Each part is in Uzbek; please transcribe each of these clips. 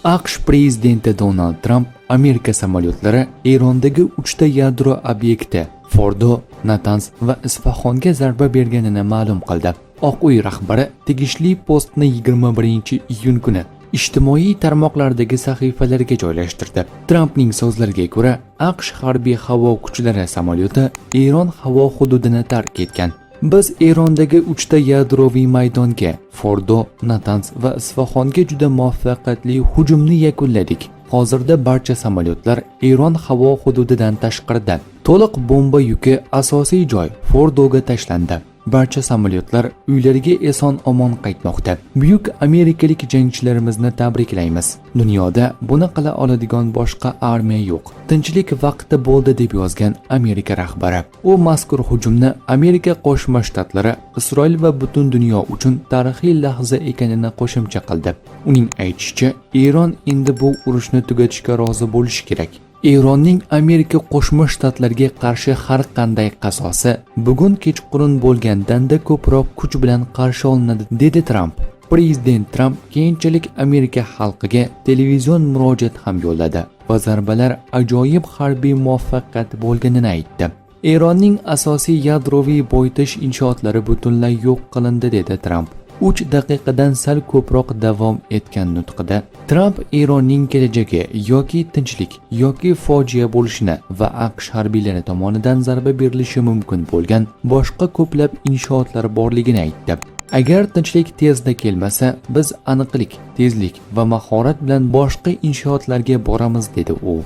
AQSh prezidenti Donald Tramp Amerika samolyotlari Erondagi 3 ta yadro obyekti Fordo, Natans va Isfahonga zarba berganini ma'lum qildi. Oq uy rahbari tegishli postni 21-iyun kuni ijtimoiy tarmoqlardagi sahifalariga joylashtirdi. Trampning so'zlariga ko'ra, AQSh harbiy havo kuchlari samolyoti Eron havo hududini tark etgan. Biz Erondagi 3 ta yadroviy maydonga, Fordo, Natans va Isfahonga juda muvaffaqiyatli hujumni yakunladik. Hozirda barcha samolyotlar Eron havo hududidan tashqarida. To'liq bomba yuki asosiy joy Fordoga tashlandi. Barcha samolyotlar uylariga eson-omon qaytmoqda. Buyuk amerikalik jangchilarimizni tabriklaymiz. Dunyoda buni qila oladigan boshqa armiya yo'q. Tinchlik vaqti bo'ldi deb yozgan Amerika rahbari. U mazkur hujumni Amerika Qo'shma Shtatlari, Isroil va butun dunyo uchun tarixiy lahza ekanini qo'shimcha qildi. Uning aytishicha, Eron endi bu urushni tugatishga rozi bo'lishi kerak. Eronning Amerika Qo'shma Shtatlarga qarshi har qanday qasosi bugun kechqurun bo'lgandan-da ko'proq kuch bilan qarshi olinadi, dedi Tramp. Prezident Tramp keyinchalik Amerika xalqiga televizion murojaat ham yo'lladi va zarbalar ajoyib harbiy muvaffaqiyat bo'lganini aytdi. Eronning asosiy yadroviy boyitish inshootlari butunlay yo'q qilindi, dedi Tramp. 3 daqiqadan sal ko'proq davom etgan nutqida Tramp Eronning kelajagi yoki tinchlik yoki fojia bo'lishini va AQSh harbiylari tomonidan zarba berilishi mumkin bo'lgan boshqa ko'plab inshootlar borligini aytdi. Agar tinchlik tezda kelmasa, biz aniqlik, tezlik va mahorat bilan boshqa inshootlarga boramiz, dedi u.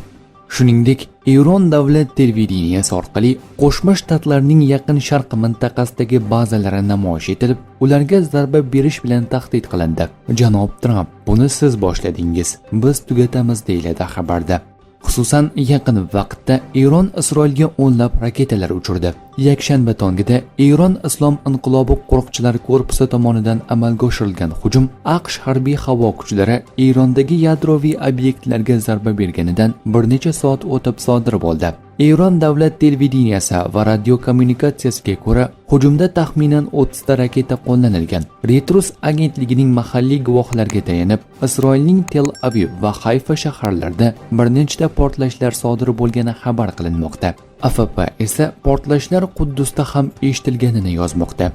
Shuningdek, Eron davlat televideniyasi orqali Qo'shma Shtatlarning Yaqin Sharq mintaqasidagi bazalari namoyish etilib, ularga zarba berish bilan tahdid qilindi. Janob Tramp, buni siz boshladingiz, biz tugatamiz, deyiladi xabarda. Xususan, yaqin vaqtda Eron Isroilga o'nlab raketalar uchirdi. Yakshanba tongida Eron Islom inqilobi qo'riqchilar korpusi tomonidan amalga oshirilgan hujum AQSh harbiy havo kuchlari Erondagi yadroviy obyektlarga zarba berganidan bir necha soat o'tib sodir bo'ldi. Eron davlat televideniyasi va radiokommunikatsiyasiga ko'ra, hujumda taxminan 30 ta raketa qo'llanilgan. Reuters agentligining mahalliy guvohlarga tayanib, Isroilning Tel Aviv va Hayfa shaharlarida bir nechta portlashlar sodir bo'lgani xabar qilinmoqda. AFP esa portlashlar Quddusda ham eshitilganini yozmoqda.